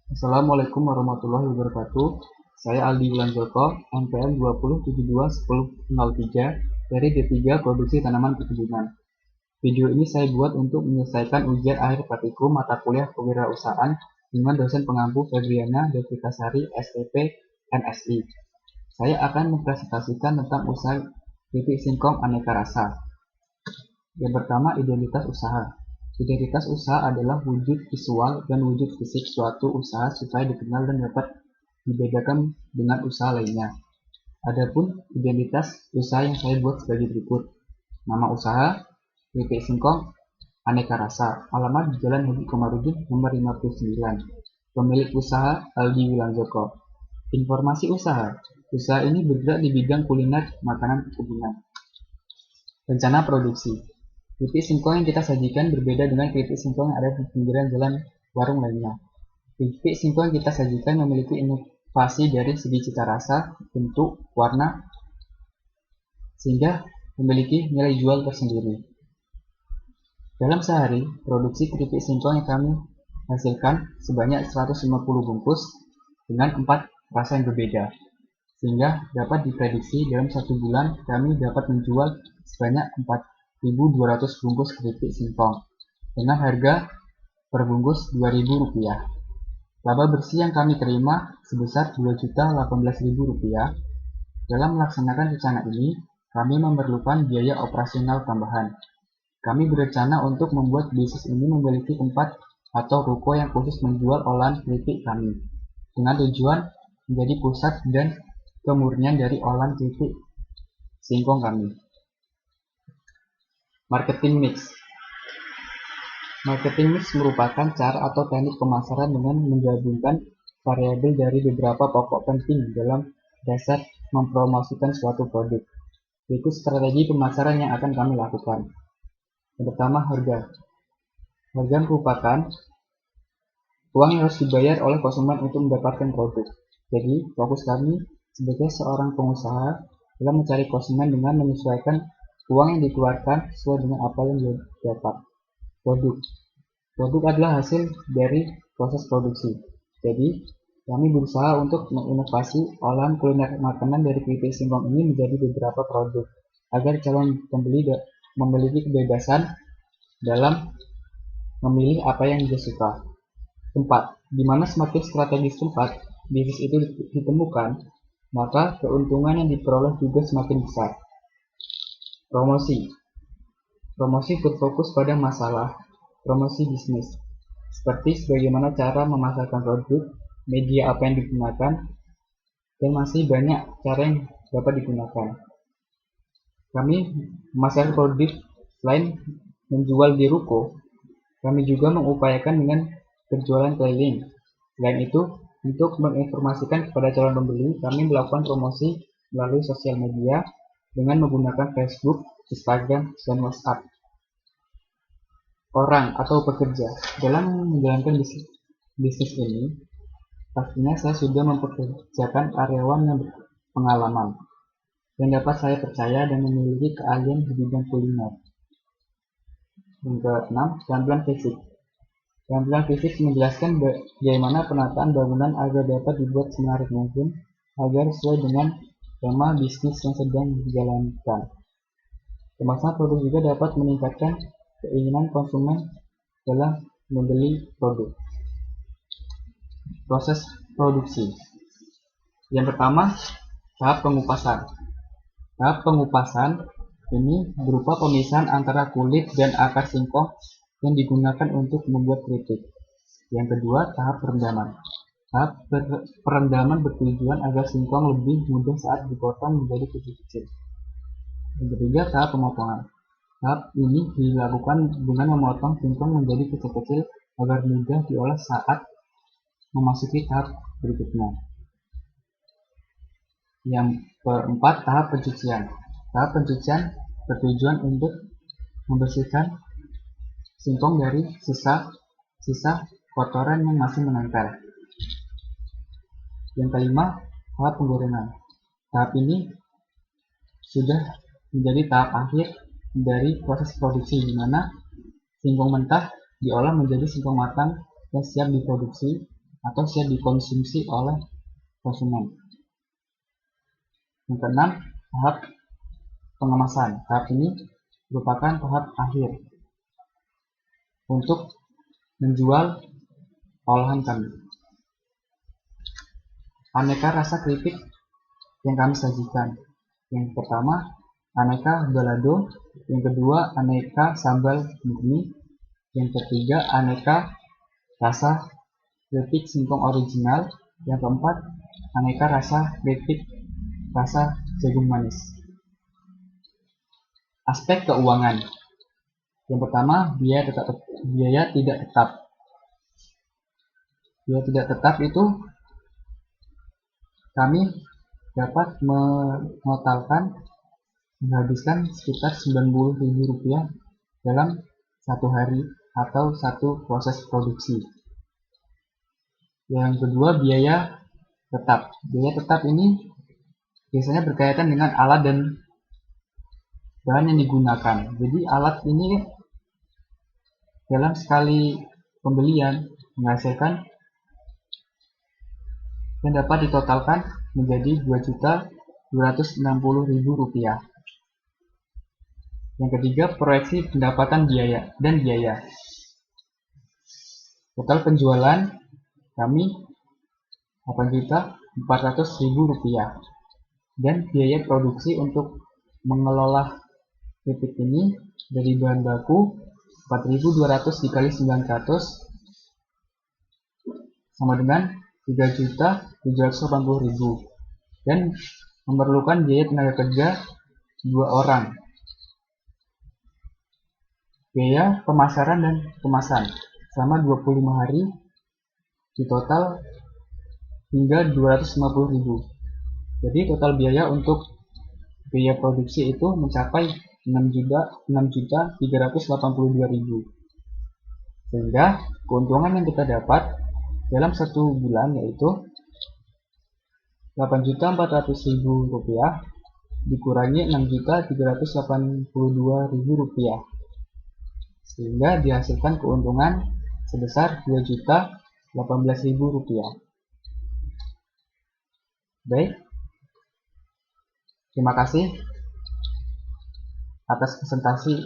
Assalamualaikum warahmatullahi wabarakatuh. Saya Aldi Wulanjoko, NPM 20721003 dari D3 Produksi Tanaman Perkebunan. Video ini saya buat untuk menyelesaikan ujian akhir praktikum mata kuliah kewirausahaan dengan dosen pengampu Febriana Devitasari, STP, MSI. Saya akan mempresentasikan tentang usaha keripik singkong aneka rasa. Yang pertama, identitas usaha. Identitas usaha adalah wujud visual dan wujud fisik suatu usaha supaya dikenal dan dapat dibedakan dengan usaha lainnya. Adapun identitas usaha yang saya buat sebagai berikut. Nama usaha, keripik singkong aneka rasa, alamat di Jalan Haji Komarudin nomor 59. Pemilik usaha Aldi Wulanjoko. Informasi usaha. Usaha ini bergerak di bidang kuliner makanan perkebunan. Rencana produksi. Keripik singkong yang kita sajikan berbeda dengan keripik singkong yang ada di pinggiran jalan warung lainnya. Keripik singkong yang kita sajikan memiliki inovasi dari segi cita rasa, bentuk, warna, sehingga memiliki nilai jual tersendiri. Dalam sehari, produksi keripik singkong yang kami hasilkan sebanyak 150 bungkus dengan 4 rasa yang berbeda, sehingga dapat diprediksi dalam 1 bulan kami dapat menjual sebanyak 4.200 bungkus keripik singkong dengan harga per bungkus Rp2.000. Laba bersih yang kami terima sebesar Rp2.018.000. Dalam melaksanakan rencana ini, kami memerlukan biaya operasional tambahan. Kami berencana untuk membuat bisnis ini memiliki tempat atau ruko yang khusus menjual olahan keripik kami, dengan tujuan menjadi pusat dan kemurnian dari olahan keripik singkong kami. Marketing mix. Marketing mix merupakan cara atau teknik pemasaran dengan menggabungkan variabel dari beberapa pokok penting dalam dasar mempromosikan suatu produk. Berikut strategi pemasaran yang akan kami lakukan. Yang pertama, harga. Harga merupakan uang yang harus dibayar oleh konsumen untuk mendapatkan produk. Jadi, fokus kami sebagai seorang pengusaha dalam mencari konsumen dengan menyesuaikan uang yang dikeluarkan sesuai dengan apa yang dia dapat. Produk adalah hasil dari proses produksi. Jadi, kami berusaha untuk menginovasi olahan kuliner makanan dari keripik singkong ini menjadi beberapa produk, agar calon pembeli memiliki kebebasan dalam memilih apa yang dia suka. Tempat. Di mana semakin strategis tempat bisnis itu ditemukan, maka keuntungan yang diperoleh juga semakin besar. Promosi. Promosi berfokus pada masalah promosi bisnis, seperti bagaimana cara memasarkan produk, media apa yang digunakan, dan masih banyak cara yang dapat digunakan. Kami memasarkan produk selain menjual di ruko, kami juga mengupayakan dengan penjualan keliling. Selain itu, untuk menginformasikan kepada calon pembeli, kami melakukan promosi melalui sosial media dengan menggunakan Facebook, Instagram, dan WhatsApp. Orang atau pekerja. Dalam menjalankan bisnis ini, pastinya saya sudah mempekerjakan karyawan yang berpengalaman, yang dapat saya percaya dan memiliki keahlian di bidang kuliner. Yang keenam, tampilan fisik. Tampilan fisik menjelaskan bagaimana penataan bangunan agar dapat dibuat semenarik mungkin agar sesuai dengan tema bisnis yang sedang dijalankan. Kemasan produk juga dapat meningkatkan keinginan konsumen dalam membeli produk. Proses produksi. Yang pertama, tahap pengupasan. Tahap pengupasan ini berupa pemisahan antara kulit dan akar singkong yang digunakan untuk membuat keripik. Yang kedua, tahap perendaman. Tahap perendaman bertujuan agar singkong lebih mudah saat dipotong menjadi kecil-kecil. Yang ketiga, tahap pemotongan. Tahap ini dilakukan dengan memotong singkong menjadi kecil-kecil agar mudah diolah saat memasuki tahap berikutnya. Yang keempat, tahap pencucian. Tahap pencucian bertujuan untuk membersihkan singkong dari sisa kotoran yang masih menempel. Yang kelima, tahap penggorengan. Tahap ini sudah menjadi tahap akhir dari proses produksi, di mana singkong mentah diolah menjadi singkong matang yang siap diproduksi atau siap dikonsumsi oleh konsumen. Yang keenam, tahap pengemasan. Tahap ini merupakan tahap akhir untuk menjual olahan kami. Aneka rasa keripik yang kami sajikan. Yang pertama, aneka balado. Yang kedua, aneka sambal murni. Yang ketiga, aneka rasa keripik singkong original. Yang keempat, aneka rasa keripik rasa jagung manis. Aspek keuangan. Yang pertama, biaya tidak tetap. Biaya tidak tetap itu kami dapat menghabiskan sekitar Rp90.000 dalam satu hari atau satu proses produksi. Yang kedua, biaya tetap. Biaya tetap ini biasanya berkaitan dengan alat dan bahan yang digunakan. Jadi alat ini dalam sekali pembelian menghasilkan yang dapat ditotalkan menjadi Rp2.260.000. Yang ketiga, proyeksi pendapatan biaya. Total penjualan kami Rp8.400.000 dan biaya produksi untuk mengelola keripik ini dari bahan baku 4.200 dikali 900 sama dengan Rp3.780.000 dan memerlukan biaya tenaga kerja 2 orang. Biaya pemasaran dan kemasan selama 25 hari di total hingga Rp250.000. Jadi total biaya untuk biaya produksi itu mencapai Rp6.382.000. Sehingga keuntungan yang kita dapat dalam satu bulan yaitu Rp8.400.000 dikurangi Rp6.382.000 sehingga dihasilkan keuntungan sebesar Rp2.018.000. Baik, terima kasih atas presentasi